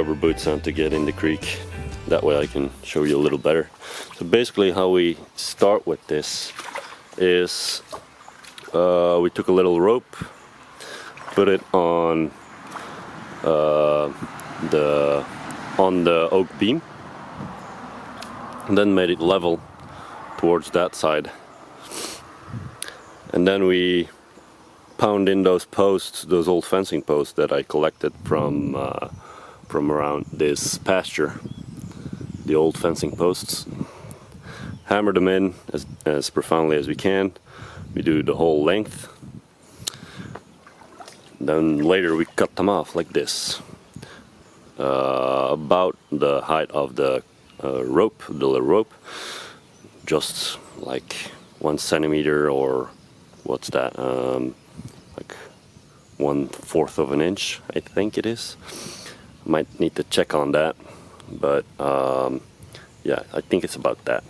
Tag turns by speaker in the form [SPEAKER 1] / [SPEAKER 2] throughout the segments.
[SPEAKER 1] rubber boots on to get in the creek. That way I can show you a little better. So basically how we start with this is we took a little rope, put it on the oak beam, and then made it level towards that side. And then we pound in those posts, those old fencing posts that I collected from around this pasture. The old fencing posts. Hammer them in as profoundly as we can. We do the whole length. Then later we cut them off like this. About the height of the rope, the little rope. Just like 1 centimeter, or what's that? Like 1/4 of an inch, I think it is. Might need to check on that, but yeah, I think it's about that.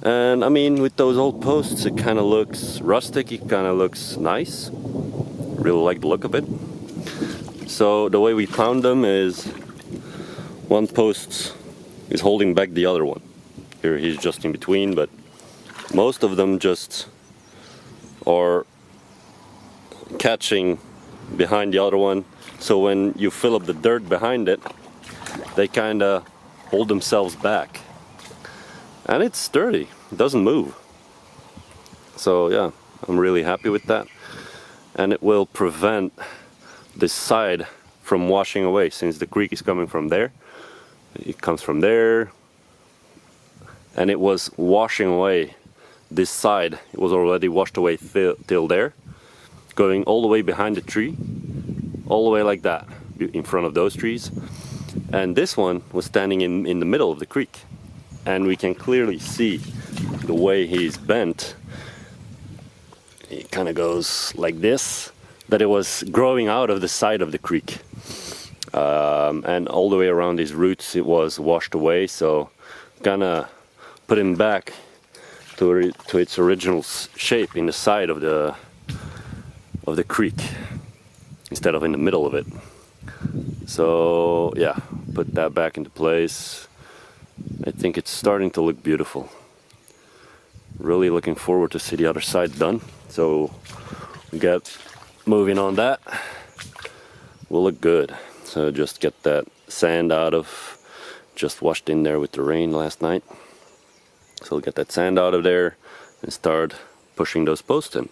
[SPEAKER 1] And I mean, with those old posts, it kind of looks rustic, it kind of looks nice. Really like the look of it. So the way we pound them is one post is holding back the other one. Here he's just in between, but most of them just are catching behind the other one. So when you fill up the dirt behind it, they kind of hold themselves back. And it's sturdy, it doesn't move. So yeah, I'm really happy with that. And it will prevent this side from washing away, since the creek is coming from there. It comes from there, and it was washing away this side. It was already washed away till there, going all the way behind the tree, all the way like that, in front of those trees. And this one was standing in the middle of the creek, and we can clearly see the way he's bent. It kind of goes like this, that it was growing out of the side of the creek. And all the way around his roots it was washed away, so gonna put him back to its original shape in the side of the creek instead of in the middle of it. So yeah, put that back into place. I think it's starting to look beautiful. Really looking forward to see the other side done. So we get moving on that. Will look good. So just get that sand out of, just washed in there with the rain last night. So we'll get that sand out of there and start pushing those posts in.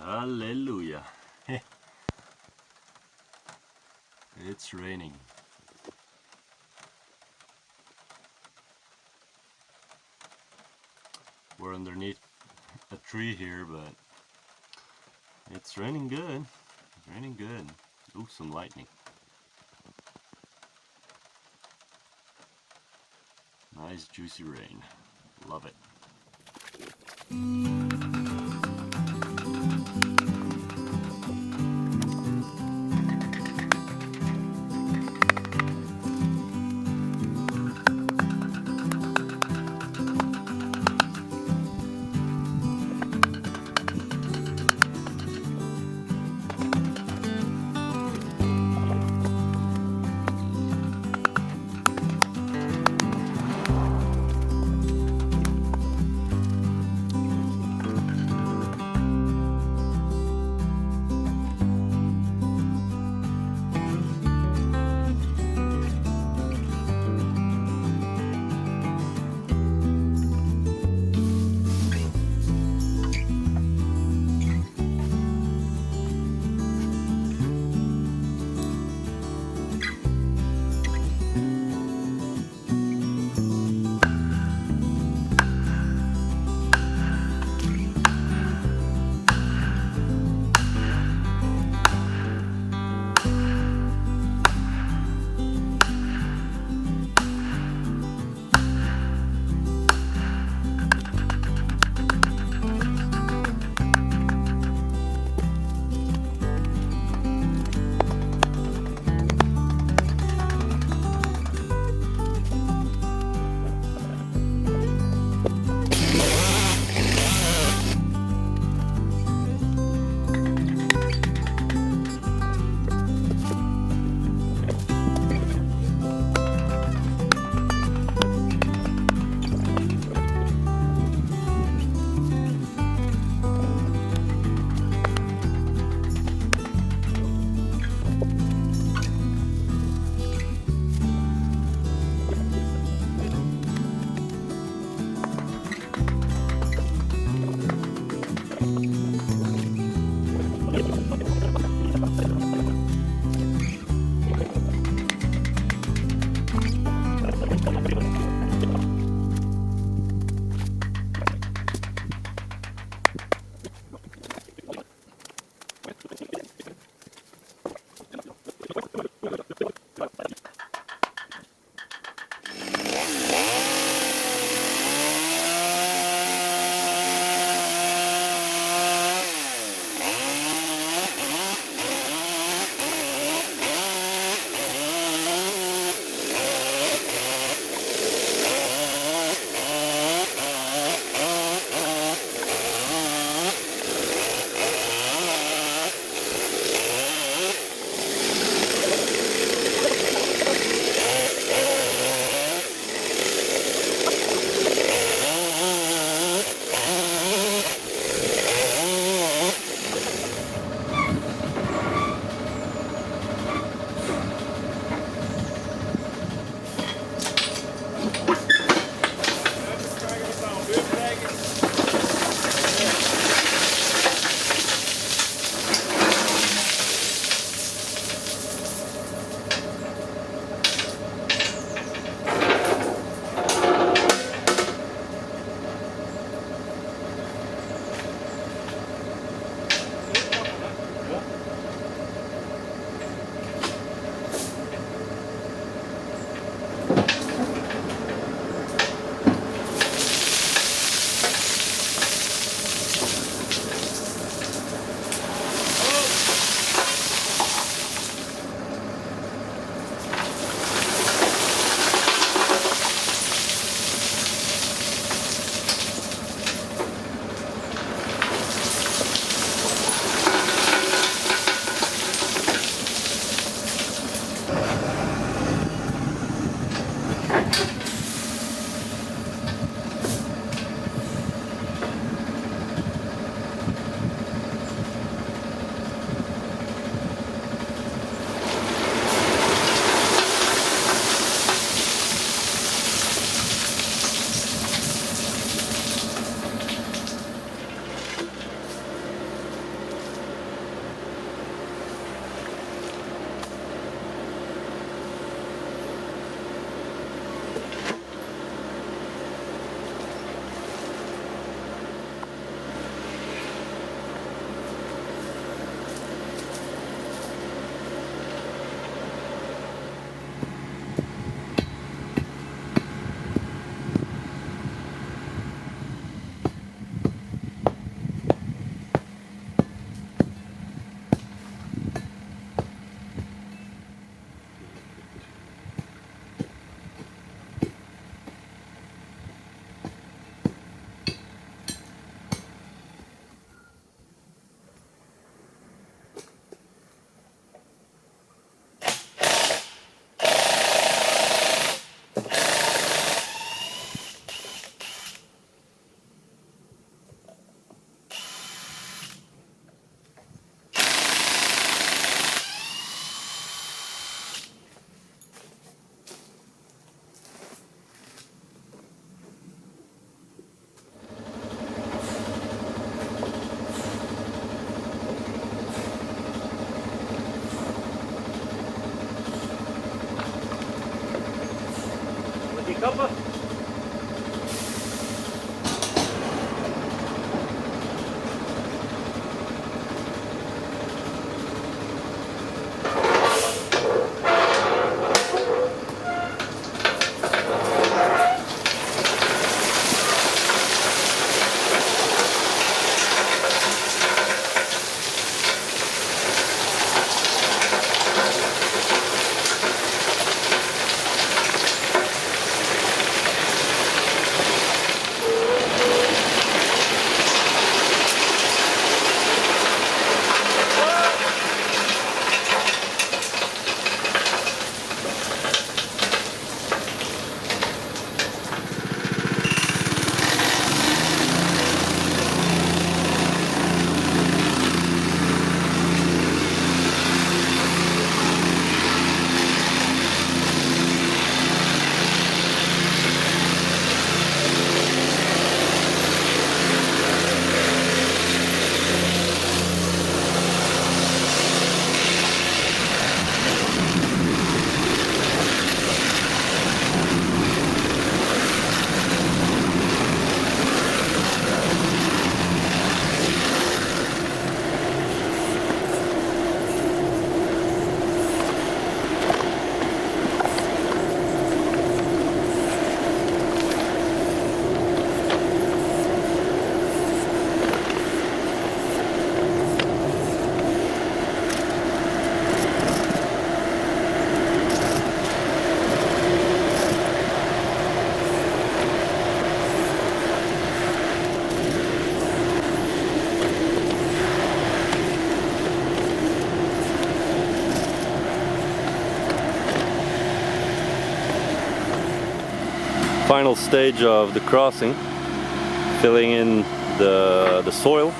[SPEAKER 1] Hallelujah. It's raining. We're underneath a tree here, but it's raining good. It's raining good. Ooh, some lightning. Nice juicy rain. Love it. Final stage of the crossing, filling in the soil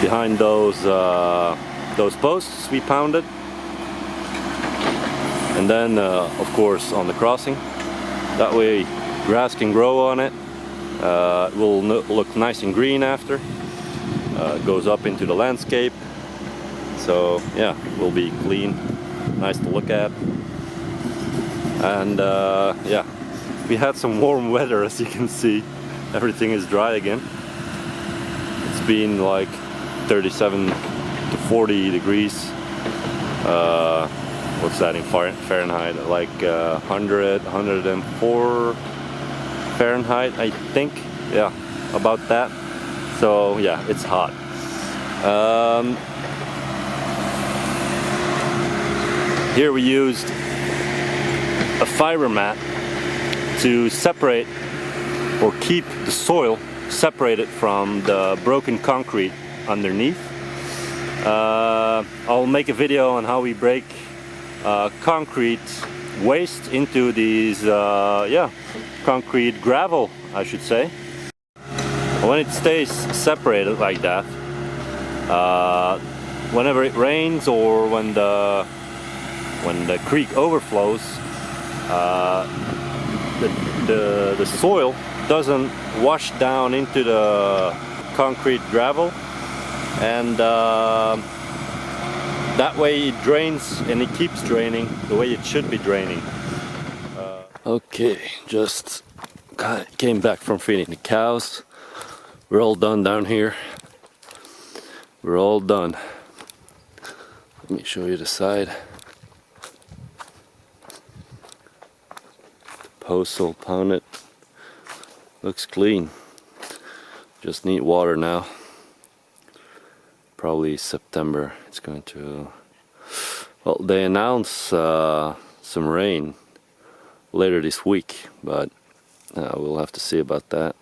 [SPEAKER 1] behind those posts we pounded, and then of course on the crossing. That way grass can grow on it. It will look nice and green after. It goes up into the landscape, so yeah, it will be clean, nice to look at. And yeah, we had some warm weather, as you can see. Everything is dry again. It's been like 37 to 40 degrees. What's that in Fahrenheit? Like 100, 104 Fahrenheit, I think. Yeah, about that. So yeah, it's hot. Here we used a fiber mat to separate or keep the soil separated from the broken concrete underneath. I'll make a video on how we break concrete waste into these yeah, concrete gravel, I should say. When it stays separated like that, whenever it rains or when the creek overflows, the soil doesn't wash down into the concrete gravel, and that way it drains, and it keeps draining the way it should be draining. Okay, just came back from feeding the cows. We're all done down here. We're all done. Let me show you the side. Posts all pounded. Looks clean. Just need water now. Probably September it's going to... Well, they announce some rain later this week, but we'll have to see about that.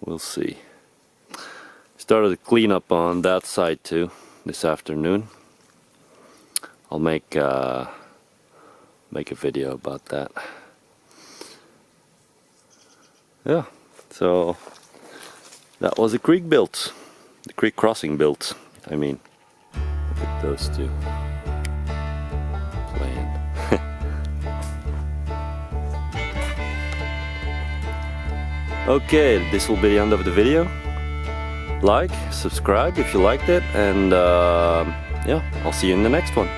[SPEAKER 1] We'll see. Started the cleanup on that side too this afternoon. I'll make a video about that. Yeah, so that was the creek built, the creek crossing built. I mean, look at those two playing. Okay, this will be the end of the video. Like, subscribe if you liked it, and yeah, I'll see you in the next one.